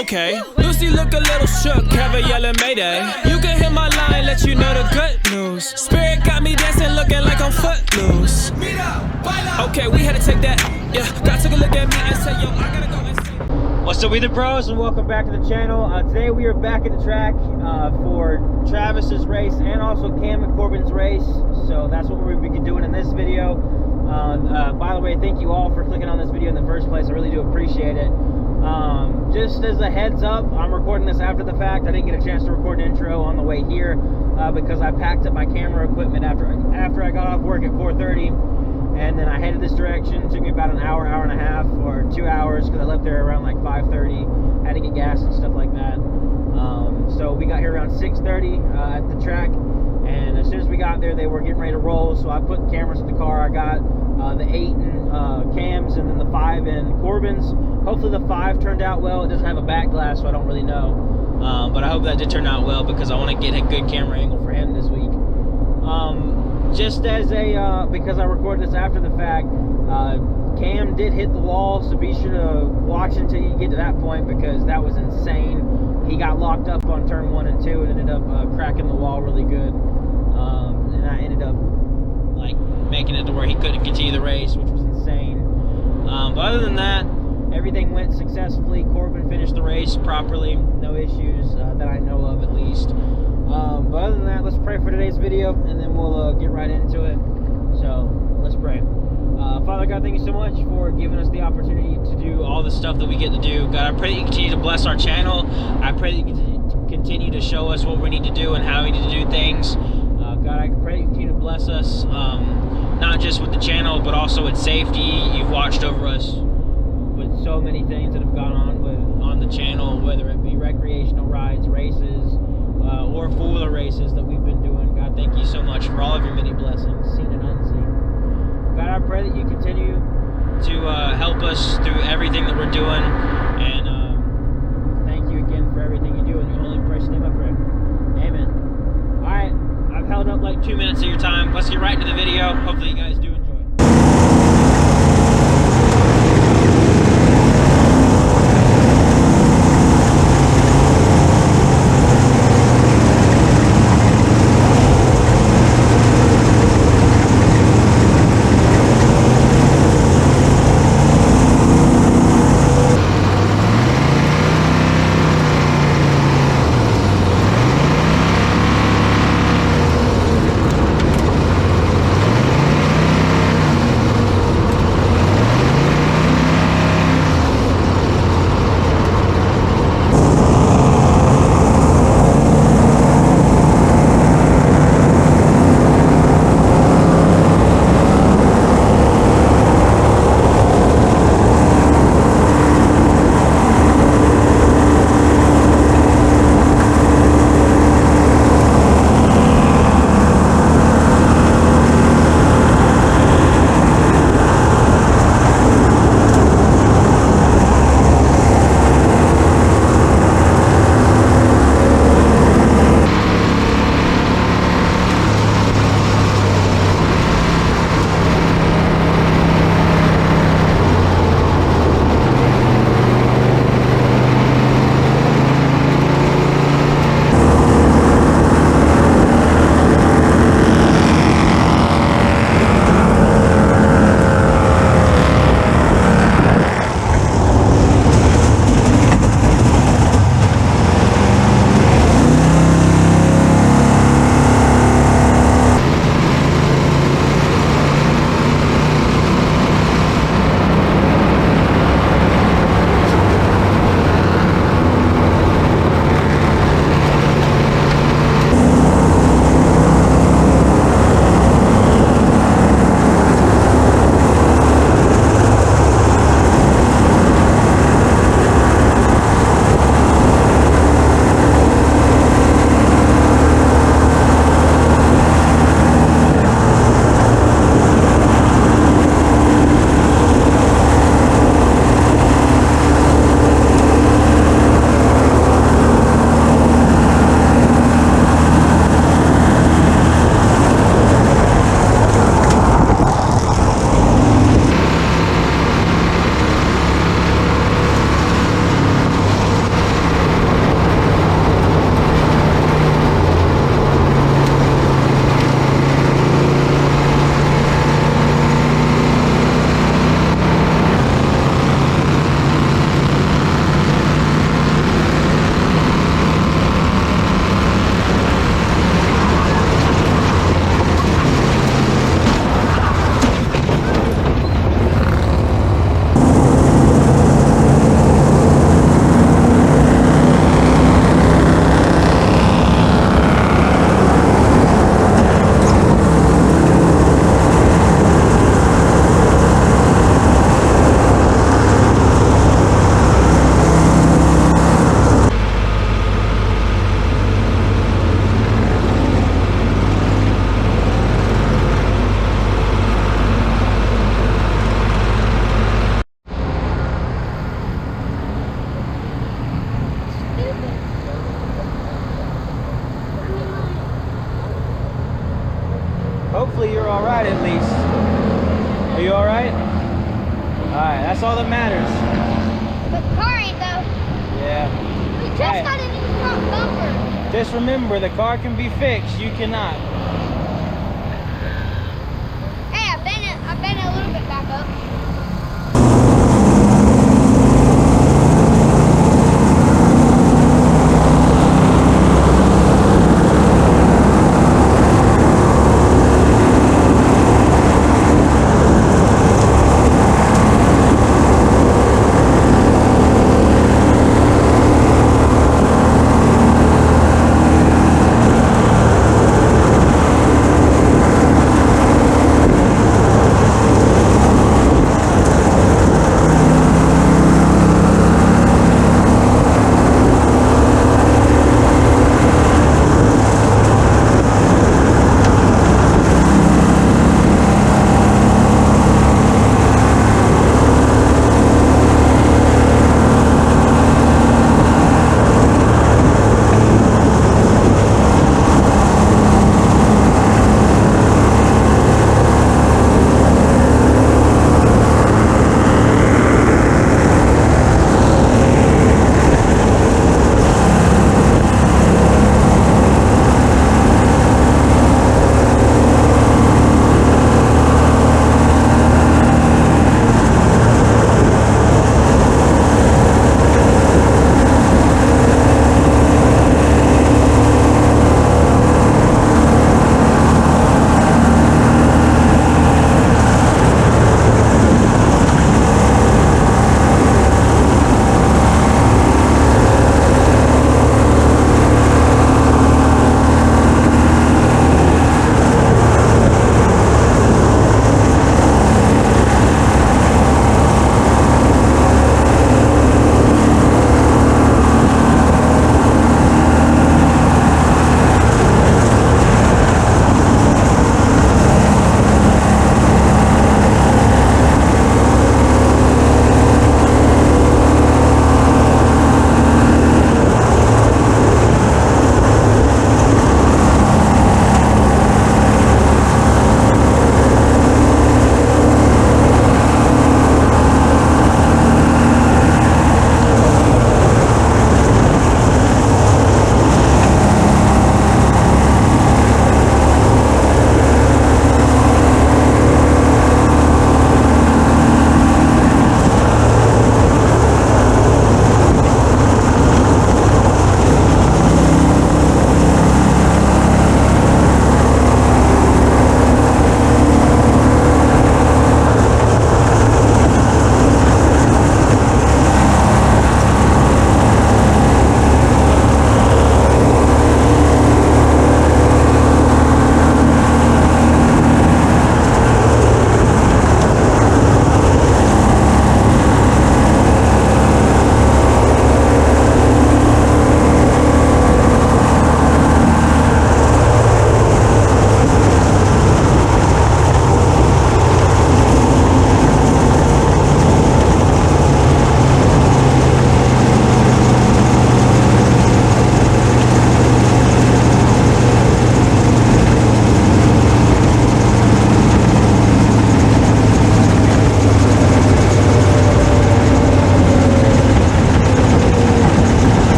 Okay, Lucy look a little shook, Kevin yelling Mayday. You can hear my line, let you know the good news. Spirit got me dancing, looking like I'm footloose. Okay, we had to take that, yeah. God took a look at me and said, yo, I gotta go and see. What's up, we the bros, and welcome back to the channel. Today we are back at the track for Travis's race and also Cam and Corbin's race. So that's what we'll be doing in this video. By the way, thank you all for clicking on this video in the first place. I really do appreciate it. Just as a heads up, I'm recording this after the fact. I didn't get a chance to record an intro on the way here because I packed up my camera equipment after I got off work at 4:30, and then I headed this direction. It took me about an hour, hour and a half, or 2 hours because I left there around like 5:30. Had to get gas and stuff like that. So we got here around 6:30 at the track, and as soon as we got there, they were getting ready to roll. So I put cameras in the car. I got the 8 in Cam's and then the 5 in Corbin's. Hopefully the 5 turned out well. It doesn't have a back glass, so I don't really know. But I hope that did turn out well because I want to get a good camera angle for him this week. Just as a, because I recorded this after the fact, Cam did hit the wall, so be sure to watch until you get to that point because that was insane. He got locked up on turn 1 and 2 and ended up cracking the wall really good. And I ended up like making it to where he couldn't continue the race, which was insane. But other than that, everything went successfully. Corbin finished the race properly, no issues that I know of at least. But other than that, let's pray for today's video and then we'll get right into it. So let's pray. Father God, thank you so much for giving us the opportunity to do all the stuff that we get to do. God, I pray that you continue to bless our channel. I pray that you continue to show us what we need to do and how we need to do things. God, I pray that you continue to bless us, not just with the channel, but also with safety. You've watched over us with so many things that have gone on the channel, whether it be recreational rides, races, or four-wheeler races that we've been doing. God, thank you so much for all of your many blessings, seen and unseen. God, I pray that you continue to help us through everything that we're doing, and thank you again for everything you do. In your holy and precious name I pray. Amen. Alright, I've held up like 2 minutes of your time. Let's get right into the video. Hopefully you guys do enjoy it. all right at least. Are you all right? All right, that's all that matters. But the car ain't though. Yeah. We just got a new front bumper. Just remember, the car can be fixed. You cannot. Hey, I've been a little bit back up.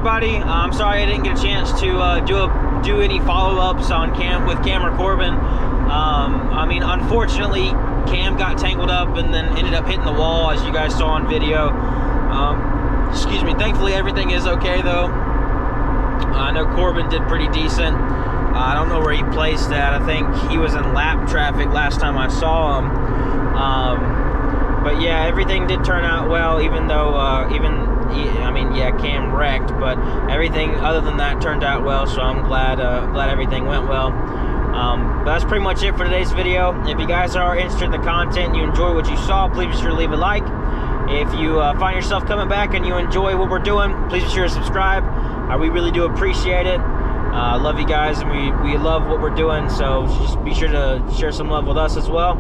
everybody. I'm sorry I didn't get a chance to do any follow-ups on Cam with Cam or Corbin. I mean, unfortunately, Cam got tangled up and then ended up hitting the wall, as you guys saw on video. Excuse me. Thankfully, everything is okay, though. I know Corbin did pretty decent. I don't know where he placed at. I think he was in lap traffic last time I saw him. But yeah, everything did turn out well, even though, I mean, yeah, Cam wrecked, but everything other than that turned out well, so I'm glad everything went well. But that's pretty much it for today's video. If you guys are interested in the content and you enjoy what you saw, please be sure to leave a like. If you find yourself coming back and you enjoy what we're doing, please be sure to subscribe. We really do appreciate it. Love you guys, and we love what we're doing, so just be sure to share some love with us as well.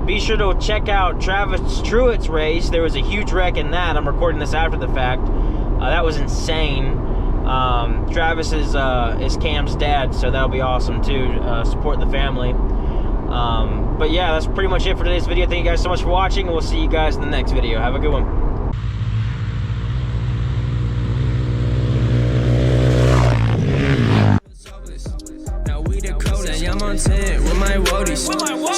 Be sure to check out Travis Truett's race. There was a huge wreck in that. I'm recording this after the fact. That was insane. Travis is Cam's dad, so that'll be awesome too. Support the family. But yeah, that's pretty much it for today's video. Thank you guys so much for watching, and we'll see you guys in the next video. Have a good one. I'm on 10 with my woadies.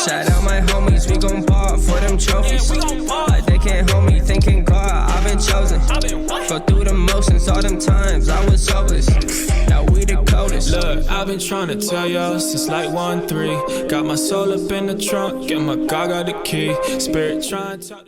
Shout out my homies, we gon' ball for them trophies. Like they can't hold me, thinking God, I've been chosen. Go through the motions all them times, I was hopeless. Now we the coldest. Look, I've been trying to tell y'all since like 1-3. Got my soul up in the trunk, get my God got the key. Spirit trying to talk.